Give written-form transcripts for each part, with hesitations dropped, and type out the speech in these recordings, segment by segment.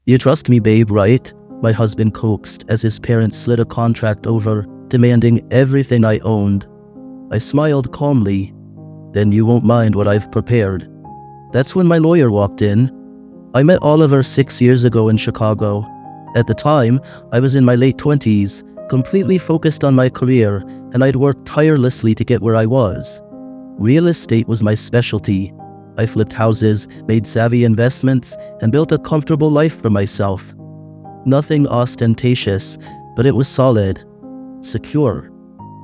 "You trust me, babe, right?" my husband coaxed as his parents slid a contract over, demanding everything I owned. I smiled calmly. "Then you won't mind what I've prepared." That's when my lawyer walked in. I met Oliver 6 years ago in Chicago. At the time, I was in my late 20s, completely focused on my career, and I'd worked tirelessly to get where I was. Real estate was my specialty. I flipped houses, made savvy investments, and built a comfortable life for myself. Nothing ostentatious, but it was solid, secure.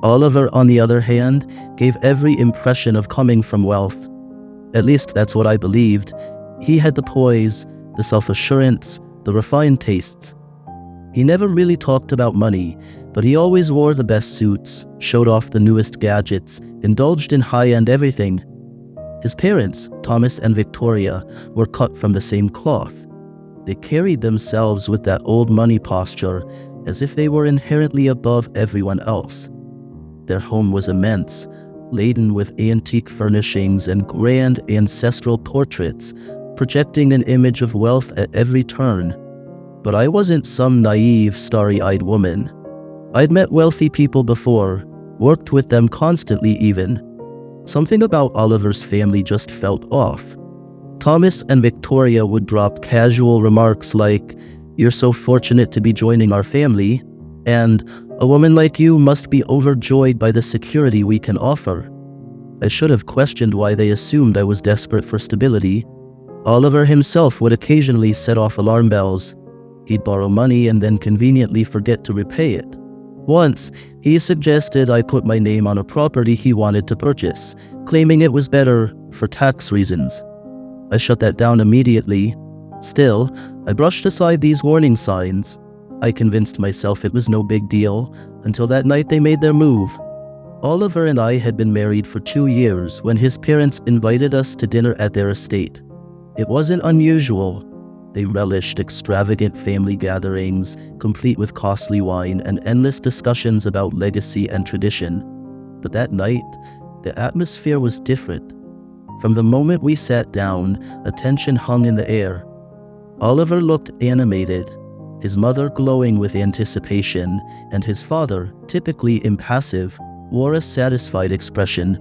Oliver, on the other hand, gave every impression of coming from wealth. At least that's what I believed. He had the poise, the self-assurance, the refined tastes. He never really talked about money, but he always wore the best suits, showed off the newest gadgets, indulged in high-end everything. His parents, Thomas and Victoria, were cut from the same cloth. They carried themselves with that old money posture, as if they were inherently above everyone else. Their home was immense, laden with antique furnishings and grand ancestral portraits, projecting an image of wealth at every turn. But I wasn't some naive, starry-eyed woman. I'd met wealthy people before, worked with them constantly even. Something about Oliver's family just felt off. Thomas and Victoria would drop casual remarks like, "You're so fortunate to be joining our family," and "A woman like you must be overjoyed by the security we can offer." I should have questioned why they assumed I was desperate for stability. Oliver himself would occasionally set off alarm bells. He'd borrow money and then conveniently forget to repay it. Once, he suggested I put my name on a property he wanted to purchase, claiming it was better for tax reasons. I shut that down immediately. Still, I brushed aside these warning signs. I convinced myself it was no big deal, until that night they made their move. Oliver and I had been married for 2 years when his parents invited us to dinner at their estate. It wasn't unusual. They relished extravagant family gatherings, complete with costly wine and endless discussions about legacy and tradition. But that night, the atmosphere was different. From the moment we sat down, a tension hung in the air. Oliver looked animated, his mother glowing with anticipation, and his father, typically impassive, wore a satisfied expression.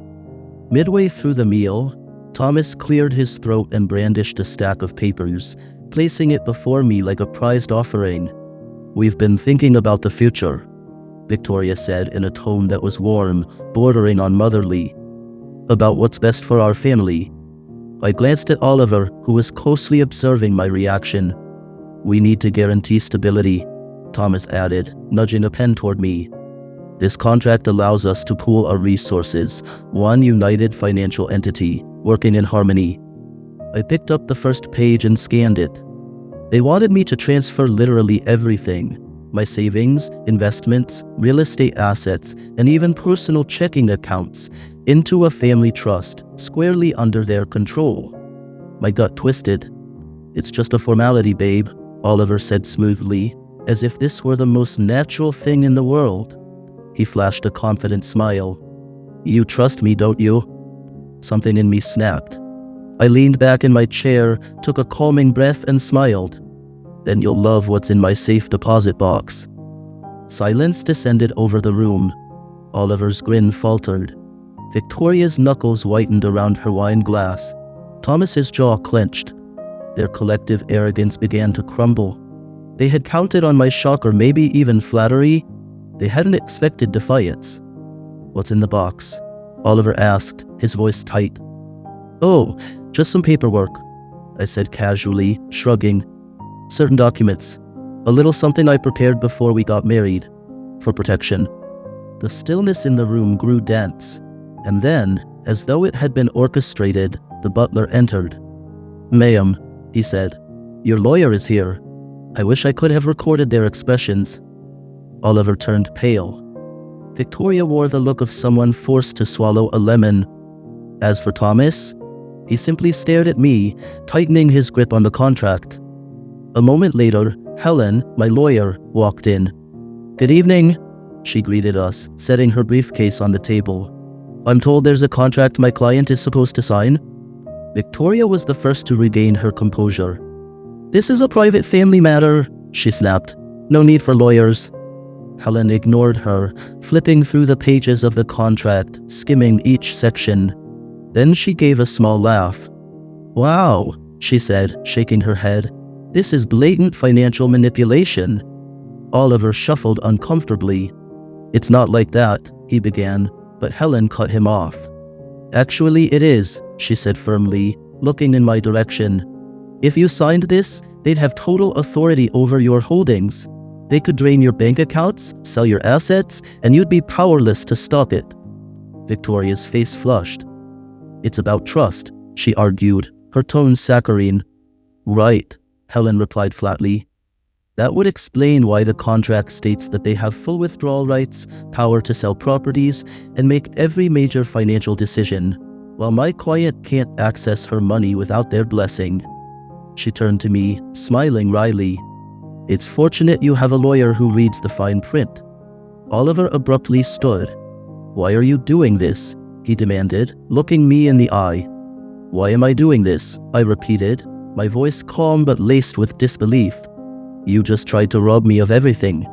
Midway through the meal, Thomas cleared his throat and brandished a stack of papers, placing it before me like a prized offering. "We've been thinking about the future," Victoria said in a tone that was warm, bordering on motherly. "About what's best for our family." I glanced at Oliver, who was closely observing my reaction. "We need to guarantee stability," Thomas added, nudging a pen toward me. "This contract allows us to pool our resources, one united financial entity, working in harmony." I picked up the first page and scanned it. They wanted me to transfer literally everything: my savings, investments, real estate assets, and even personal checking accounts, into a family trust, squarely under their control. My gut twisted. "It's just a formality, babe," Oliver said smoothly, as if this were the most natural thing in the world. He flashed a confident smile. "You trust me, don't you?" Something in me snapped. I leaned back in my chair, took a calming breath, and smiled. "Then you'll love what's in my safe deposit box." Silence descended over the room. Oliver's grin faltered. Victoria's knuckles whitened around her wine glass. Thomas's jaw clenched. Their collective arrogance began to crumble. They had counted on my shock, or maybe even flattery. They hadn't expected defiance. "What's in the box?" Oliver asked, his voice tight. "Oh, just some paperwork," I said casually, shrugging. "Certain documents. A little something I prepared before we got married. For protection." The stillness in the room grew dense, and then, as though it had been orchestrated, the butler entered. "Ma'am," he said, "your lawyer is here." I wish I could have recorded their expressions. Oliver turned pale. Victoria wore the look of someone forced to swallow a lemon. As for Thomas, he simply stared at me, tightening his grip on the contract. A moment later, Helen, my lawyer, walked in. "Good evening," she greeted us, setting her briefcase on the table. "I'm told there's a contract my client is supposed to sign." Victoria was the first to regain her composure. "This is a private family matter," she snapped. "No need for lawyers." Helen ignored her, flipping through the pages of the contract, skimming each section. Then she gave a small laugh. "Wow," she said, shaking her head. "This is blatant financial manipulation." Oliver shuffled uncomfortably. "It's not like that," he began, but Helen cut him off. "Actually, it is," she said firmly, looking in my direction. "If you signed this, they'd have total authority over your holdings. They could drain your bank accounts, sell your assets, and you'd be powerless to stop it." Victoria's face flushed. "It's about trust," she argued, her tone saccharine. "Right," Helen replied flatly. "That would explain why the contract states that they have full withdrawal rights, power to sell properties, and make every major financial decision, while my client can't access her money without their blessing." She turned to me, smiling wryly. "It's fortunate you have a lawyer who reads the fine print." Oliver abruptly stood. "Why are you doing this?" he demanded, looking me in the eye. "Why am I doing this?" I repeated, my voice calm but laced with disbelief. "You just tried to rob me of everything."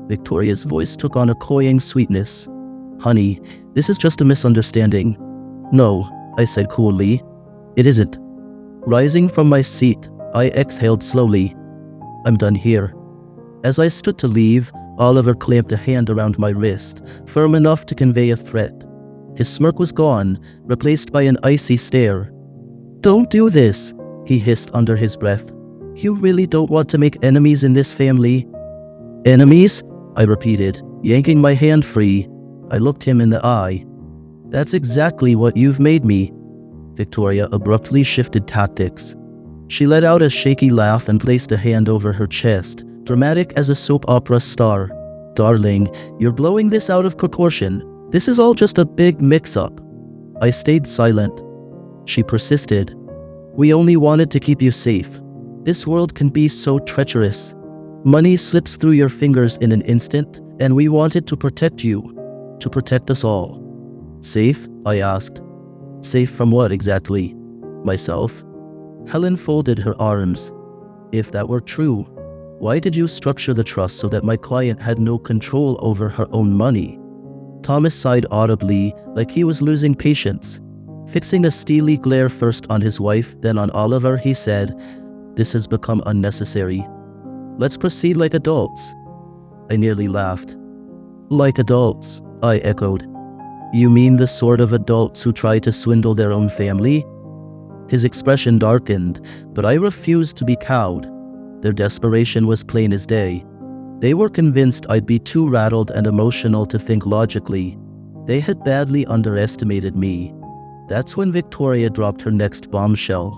Victoria's voice took on a cloying sweetness. "Honey, this is just a misunderstanding." "No," I said coolly. "It isn't." Rising from my seat, I exhaled slowly. "I'm done here." As I stood to leave, Oliver clamped a hand around my wrist, firm enough to convey a threat. His smirk was gone, replaced by an icy stare. "Don't do this," he hissed under his breath. "You really don't want to make enemies in this family." "Enemies?" I repeated, yanking my hand free. I looked him in the eye. "That's exactly what you've made me." Victoria abruptly shifted tactics. She let out a shaky laugh and placed a hand over her chest, dramatic as a soap opera star. "Darling, you're blowing this out of proportion. This is all just a big mix-up." I stayed silent. She persisted. "We only wanted to keep you safe. This world can be so treacherous. Money slips through your fingers in an instant, and we wanted to protect you, to protect us all." "Safe?" I asked. "Safe from what exactly?" "Myself." Helen folded her arms. "If that were true, why did you structure the trust so that my client had no control over her own money?" Thomas sighed audibly, like he was losing patience. Fixing a steely glare first on his wife, then on Oliver, he said, "This has become unnecessary. Let's proceed like adults." I nearly laughed. "Like adults," I echoed. "You mean the sort of adults who try to swindle their own family?" His expression darkened, but I refused to be cowed. Their desperation was plain as day. They were convinced I'd be too rattled and emotional to think logically. They had badly underestimated me. That's when Victoria dropped her next bombshell.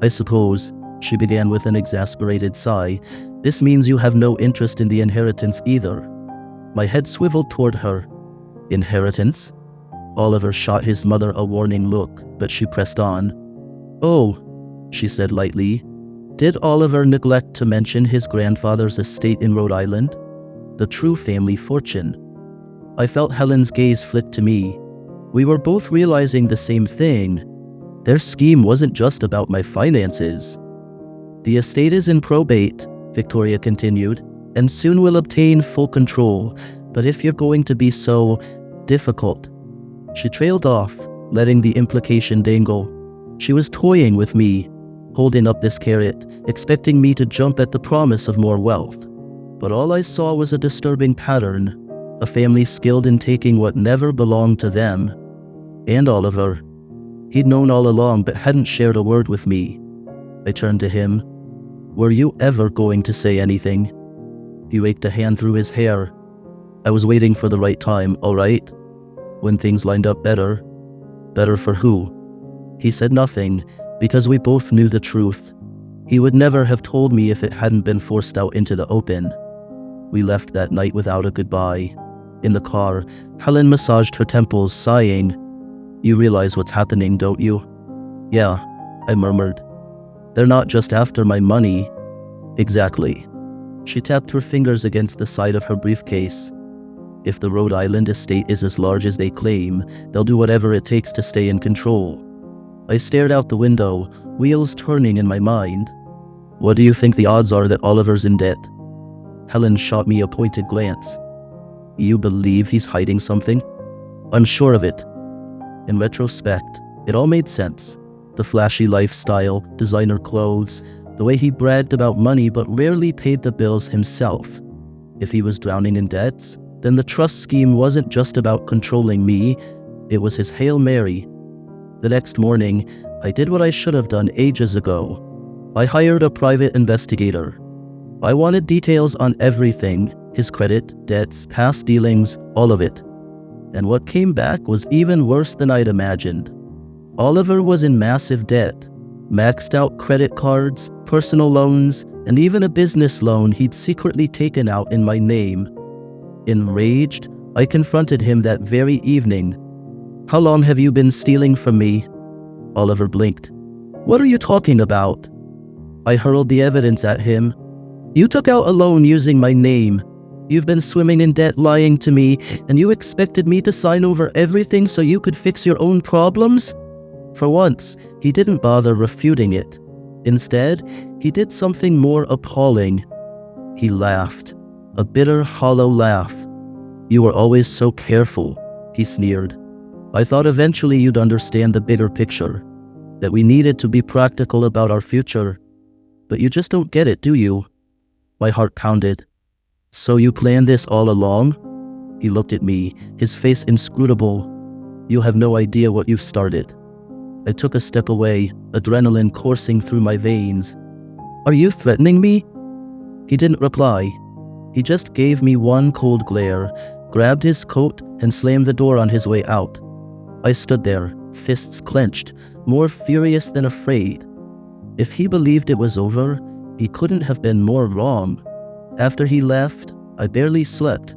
"I suppose," she began with an exasperated sigh, "this means you have no interest in the inheritance either." My head swiveled toward her. "Inheritance?" Oliver shot his mother a warning look, but she pressed on. "Oh," she said lightly. "Did Oliver neglect to mention his grandfather's estate in Rhode Island? The true family fortune?" I felt Helen's gaze flick to me. We were both realizing the same thing. Their scheme wasn't just about my finances. "The estate is in probate," Victoria continued, "and soon will obtain full control. But if you're going to be so difficult..." She trailed off, letting the implication dangle. She was toying with me, holding up this carrot, expecting me to jump at the promise of more wealth. But all I saw was a disturbing pattern, a family skilled in taking what never belonged to them. And Oliver. He'd known all along but hadn't shared a word with me. I turned to him. "Were you ever going to say anything?" He raked a hand through his hair. "I was waiting for the right time, all right? When things lined up better." "Better for who?" He said nothing, because we both knew the truth. He would never have told me if it hadn't been forced out into the open. We left that night without a goodbye. In the car, Helen massaged her temples, sighing. "You realize what's happening, don't you?" "Yeah," I murmured. "They're not just after my money." "Exactly." She tapped her fingers against the side of her briefcase. "If the Rhode Island estate is as large as they claim, they'll do whatever it takes to stay in control." I stared out the window, wheels turning in my mind. What do you think the odds are that Oliver's in debt? Helen shot me a pointed glance. You believe he's hiding something? I'm sure of it. In retrospect, it all made sense. The flashy lifestyle, designer clothes, the way he bragged about money but rarely paid the bills himself. If he was drowning in debts, then the trust scheme wasn't just about controlling me, it was his Hail Mary. The next morning, I did what I should have done ages ago. I hired a private investigator. I wanted details on everything, his credit, debts, past dealings, all of it. And what came back was even worse than I'd imagined. Oliver was in massive debt, maxed out credit cards, personal loans, and even a business loan he'd secretly taken out in my name. Enraged, I confronted him that very evening. How long have you been stealing from me? Oliver blinked. What are you talking about? I hurled the evidence at him. You took out a loan using my name. You've been swimming in debt lying to me, and you expected me to sign over everything so you could fix your own problems? For once, he didn't bother refuting it. Instead, he did something more appalling. He laughed, a bitter, hollow laugh. You were always so careful, he sneered. I thought eventually you'd understand the bigger picture, that we needed to be practical about our future. But you just don't get it, do you? My heart pounded. So you planned this all along? He looked at me, his face inscrutable. You have no idea what you've started. I took a step away, adrenaline coursing through my veins. Are you threatening me? He didn't reply. He just gave me one cold glare, grabbed his coat, and slammed the door on his way out. I stood there, fists clenched, more furious than afraid. If he believed it was over, he couldn't have been more wrong. After he left, I barely slept.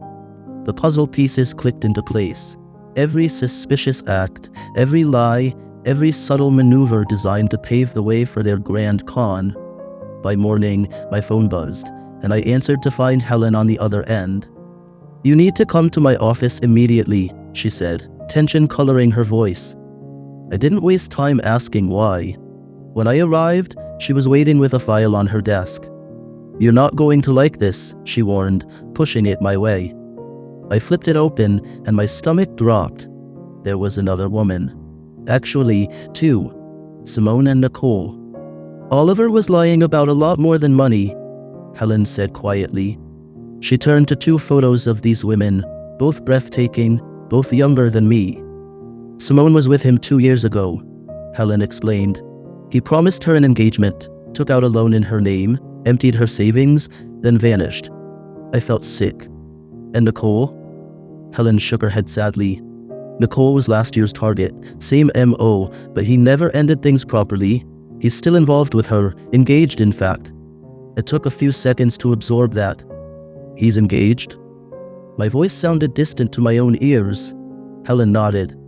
The puzzle pieces clicked into place. Every suspicious act, every lie, every subtle maneuver designed to pave the way for their grand con. By morning, my phone buzzed, and I answered to find Helen on the other end. You need to come to my office immediately, she said, tension coloring her voice. I didn't waste time asking why. When I arrived, she was waiting with a file on her desk. You're not going to like this, she warned, pushing it my way. I flipped it open, and my stomach dropped. There was another woman. Actually, two. Simone and Nicole. Oliver was lying about a lot more than money, Helen said quietly. She turned to two photos of these women, both breathtaking, both younger than me. Simone was with him 2 years ago, Helen explained. He promised her an engagement, took out a loan in her name, emptied her savings, then vanished. I felt sick. And Nicole? Helen shook her head sadly. Nicole was last year's target, same MO, but he never ended things properly. He's still involved with her, engaged in fact. It took a few seconds to absorb that. He's engaged? My voice sounded distant to my own ears. Helen nodded.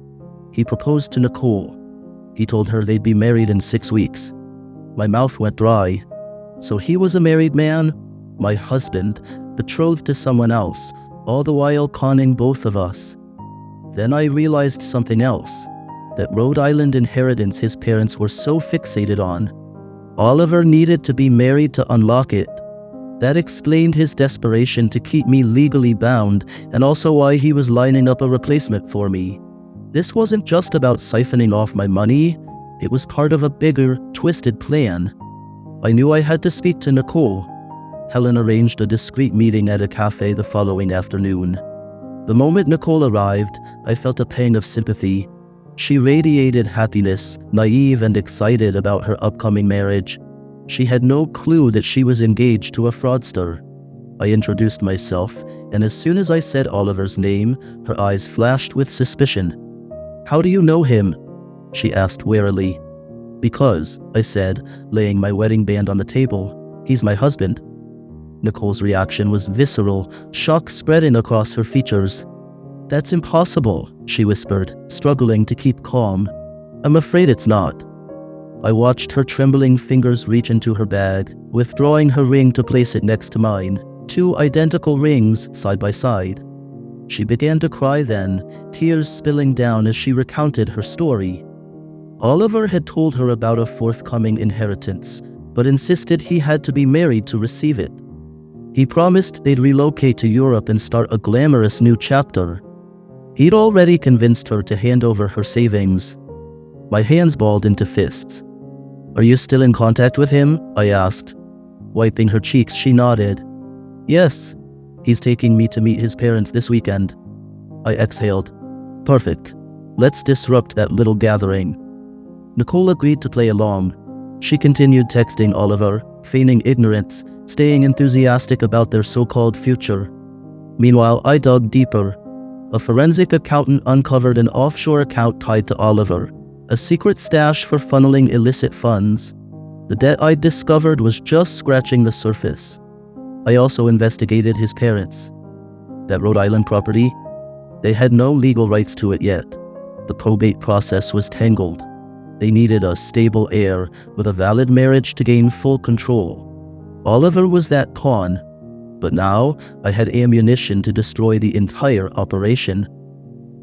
He proposed to Nicole. He told her they'd be married in 6 weeks. My mouth went dry. So he was a married man, my husband, betrothed to someone else, all the while conning both of us. Then I realized something else, that Rhode Island inheritance his parents were so fixated on. Oliver needed to be married to unlock it. That explained his desperation to keep me legally bound, and also why he was lining up a replacement for me. This wasn't just about siphoning off my money, it was part of a bigger, twisted plan. I knew I had to speak to Nicole. Helen arranged a discreet meeting at a cafe the following afternoon. The moment Nicole arrived, I felt a pang of sympathy. She radiated happiness, naive and excited about her upcoming marriage. She had no clue that she was engaged to a fraudster. I introduced myself, and as soon as I said Oliver's name, her eyes flashed with suspicion. How do you know him? She asked warily. Because, I said, laying my wedding band on the table, he's my husband. Nicole's reaction was visceral, shock spreading across her features. That's impossible, she whispered, struggling to keep calm. I'm afraid it's not. I watched her trembling fingers reach into her bag, withdrawing her ring to place it next to mine, 2 identical rings side by side. She began to cry then, tears spilling down as she recounted her story. Oliver had told her about a forthcoming inheritance, but insisted he had to be married to receive it. He promised they'd relocate to Europe and start a glamorous new chapter. He'd already convinced her to hand over her savings. My hands balled into fists. "Are you still in contact with him?" I asked. Wiping her cheeks, she nodded. "Yes, he's taking me to meet his parents this weekend." I exhaled. "Perfect. Let's disrupt that little gathering." Nicole agreed to play along. She continued texting Oliver, feigning ignorance, staying enthusiastic about their so-called future. Meanwhile, I dug deeper. A forensic accountant uncovered an offshore account tied to Oliver, a secret stash for funneling illicit funds. The debt I discovered was just scratching the surface. I also investigated his parents. That Rhode Island property? They had no legal rights to it yet. The probate process was tangled. They needed a stable heir with a valid marriage to gain full control. Oliver was that pawn, but now I had ammunition to destroy the entire operation.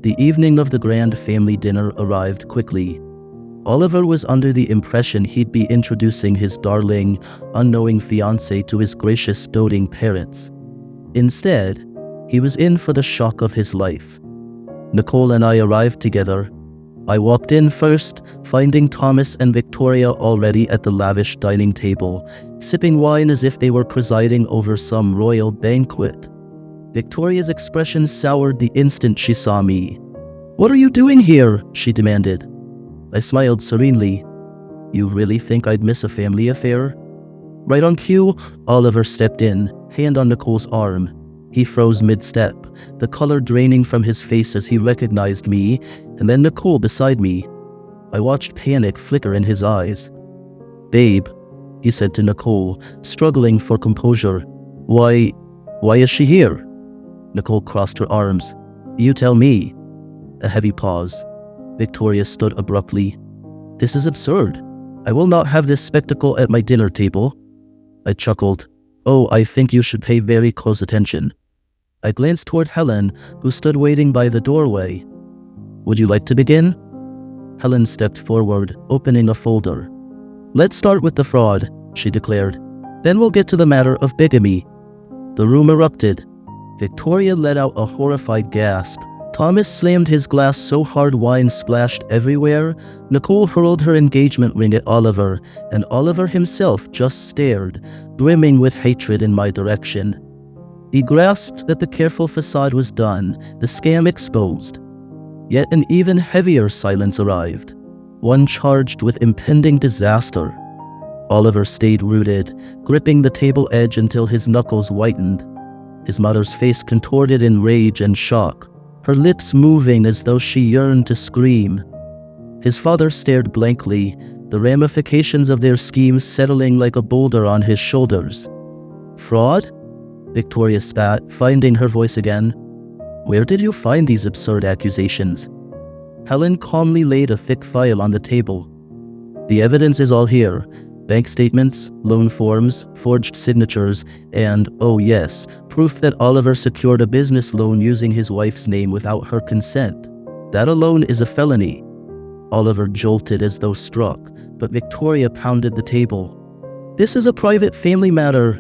The evening of the grand family dinner arrived quickly. Oliver was under the impression he'd be introducing his darling, unknowing fiancée to his gracious, doting parents. Instead, he was in for the shock of his life. Nicole and I arrived together. I walked in first, finding Thomas and Victoria already at the lavish dining table, sipping wine as if they were presiding over some royal banquet. Victoria's expression soured the instant she saw me. "What are you doing here?" she demanded. I smiled serenely. "You really think I'd miss a family affair?" Right on cue, Oliver stepped in, hand on Nicole's arm. He froze mid-step, the color draining from his face as he recognized me, and then Nicole beside me. I watched panic flicker in his eyes. "Babe," he said to Nicole, struggling for composure. Why is she here?" Nicole crossed her arms. "You tell me." A heavy pause. Victoria stood abruptly. "This is absurd. I will not have this spectacle at my dinner table." I chuckled. "Oh, I think you should pay very close attention." I glanced toward Helen, who stood waiting by the doorway. "Would you like to begin?" Helen stepped forward, opening a folder. "Let's start with the fraud," she declared. "Then we'll get to the matter of bigamy." The room erupted. Victoria let out a horrified gasp. Thomas slammed his glass so hard wine splashed everywhere. Nicole hurled her engagement ring at Oliver, and Oliver himself just stared, brimming with hatred in my direction. He grasped that the careful facade was done, the scam exposed. Yet an even heavier silence arrived, one charged with impending disaster. Oliver stayed rooted, gripping the table edge until his knuckles whitened. His mother's face contorted in rage and shock, her lips moving as though she yearned to scream. His father stared blankly, the ramifications of their schemes settling like a boulder on his shoulders. "Fraud?" Victoria spat, finding her voice again. "Where did you find these absurd accusations?" Helen calmly laid a thick file on the table. "The evidence is all here. Bank statements, loan forms, forged signatures, and, oh yes, proof that Oliver secured a business loan using his wife's name without her consent. That alone is a felony." Oliver jolted as though struck, but Victoria pounded the table. "This is a private family matter."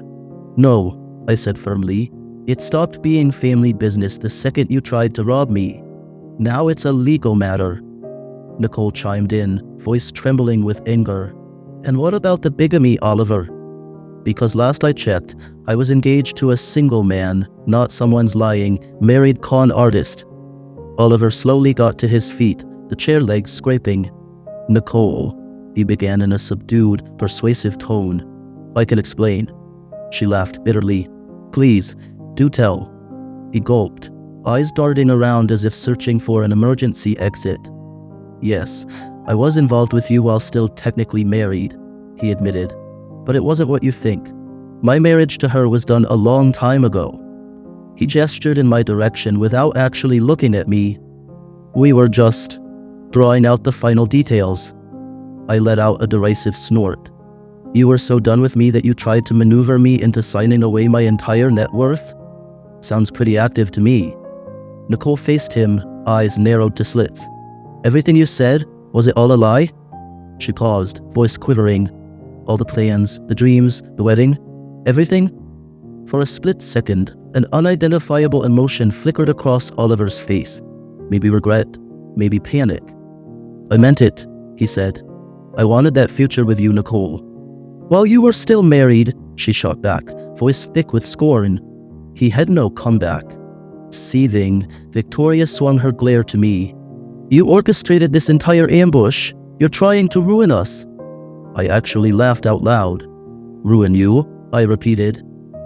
"No," I said firmly. "It stopped being family business the second you tried to rob me. Now it's a legal matter." Nicole chimed in, voice trembling with anger. "And what about the bigamy, Oliver?" "Because last I checked, I was engaged to a single man, not someone's lying, married con artist." Oliver slowly got to his feet, the chair legs scraping. "Nicole," he began in a subdued, persuasive tone. "I can explain." She laughed bitterly. "Please, do tell." He gulped, eyes darting around as if searching for an emergency exit. "Yes, I was involved with you while still technically married," he admitted. "But it wasn't what you think. My marriage to her was done a long time ago." He gestured in my direction without actually looking at me. "We were just drawing out the final details." I let out a derisive snort. "You were so done with me that you tried to maneuver me into signing away my entire net worth? Sounds pretty active to me." Nicole faced him, eyes narrowed to slits. "Everything you said, was it all a lie?" She paused, voice quivering. All the plans, the dreams, the wedding, everything? For a split second, an unidentifiable emotion flickered across Oliver's face. Maybe regret, maybe panic. I meant it, he said. I wanted that future with you, Nicole. While you were still married, she shot back, voice thick with scorn. He had no comeback. Seething, Victoria swung her glare to me. You orchestrated this entire ambush. You're trying to ruin us. I actually laughed out loud. Ruin you? I repeated.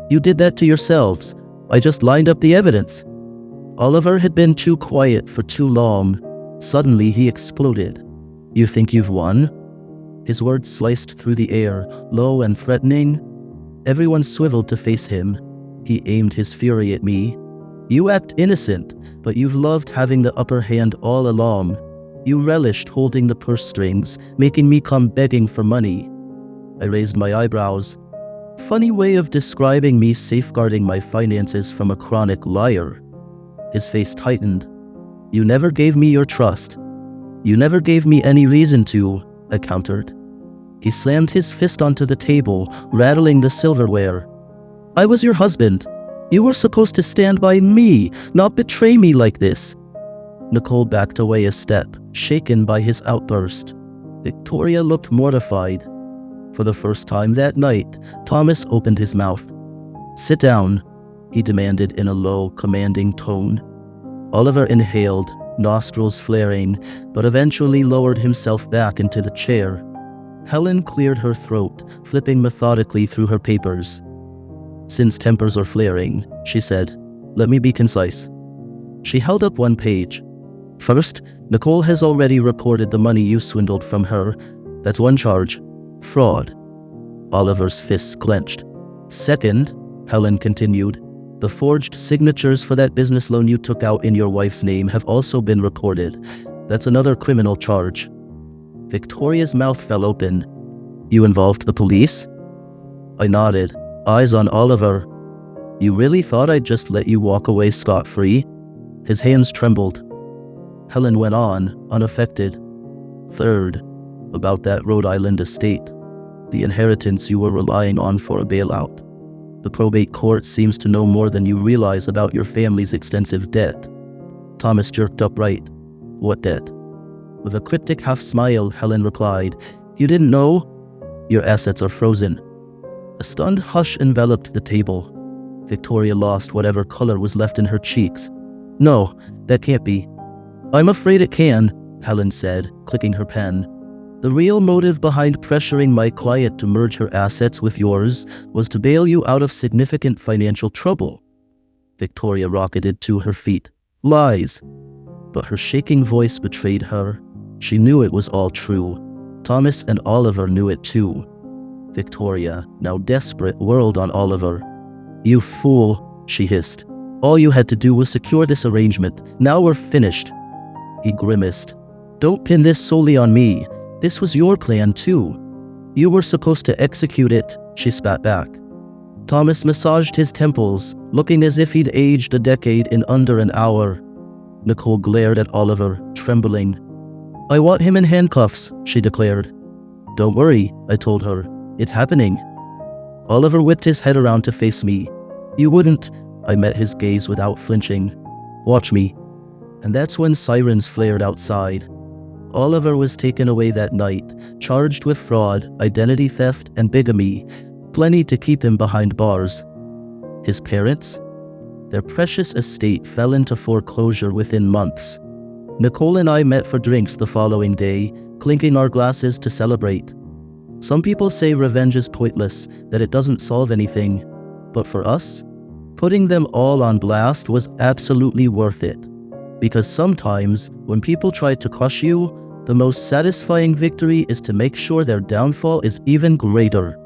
You did that to yourselves. I just lined up the evidence. Oliver had been too quiet for too long. Suddenly he exploded. You think you've won? His words sliced through the air, low and threatening. Everyone swiveled to face him. He aimed his fury at me. You act innocent, but you've loved having the upper hand all along. You relished holding the purse strings, making me come begging for money. I raised my eyebrows. Funny way of describing me safeguarding my finances from a chronic liar. His face tightened. You never gave me your trust. You never gave me any reason to, I countered. He slammed his fist onto the table, rattling the silverware. I was your husband. You were supposed to stand by me, not betray me like this. Nicole backed away a step, shaken by his outburst. Victoria looked mortified. For the first time that night, Thomas opened his mouth. Sit down, he demanded in a low, commanding tone. Oliver inhaled, nostrils flaring, but eventually lowered himself back into the chair. Helen cleared her throat, flipping methodically through her papers. Since tempers are flaring, she said, let me be concise. She held up one page. First, Nicole has already reported the money you swindled from her. That's one charge. Fraud. Oliver's fists clenched. Second, Helen continued, the forged signatures for that business loan you took out in your wife's name have also been recorded. That's another criminal charge. Victoria's mouth fell open. You involved the police? I nodded, eyes on Oliver. You really thought I'd just let you walk away scot-free? His hands trembled. Helen went on, unaffected. Third, about that Rhode Island estate, the inheritance you were relying on for a bailout. The probate court seems to know more than you realize about your family's extensive debt. Thomas jerked upright. What debt? With a cryptic half-smile, Helen replied, You didn't know? Your assets are frozen. A stunned hush enveloped the table. Victoria lost whatever color was left in her cheeks. No, that can't be. I'm afraid it can, Helen said, clicking her pen. The real motive behind pressuring my client to merge her assets with yours was to bail you out of significant financial trouble. Victoria rocketed to her feet. Lies. But her shaking voice betrayed her. She knew it was all true. Thomas and Oliver knew it too. Victoria, now desperate, whirled on Oliver. You fool, she hissed. All you had to do was secure this arrangement. Now we're finished. He grimaced. Don't pin this solely on me. This was your plan too. You were supposed to execute it, she spat back. Thomas massaged his temples, looking as if he'd aged a decade in under an hour. Nicole glared at Oliver, trembling. I want him in handcuffs, she declared. Don't worry, I told her. It's happening. Oliver whipped his head around to face me. You wouldn't. I met his gaze without flinching. Watch me. And that's when sirens flared outside. Oliver was taken away that night, charged with fraud, identity theft, and bigamy, plenty to keep him behind bars. His parents? Their precious estate fell into foreclosure within months. Nicole and I met for drinks the following day, clinking our glasses to celebrate. Some people say revenge is pointless, that it doesn't solve anything. But for us, putting them all on blast was absolutely worth it. Because sometimes, when people try to crush you, the most satisfying victory is to make sure their downfall is even greater.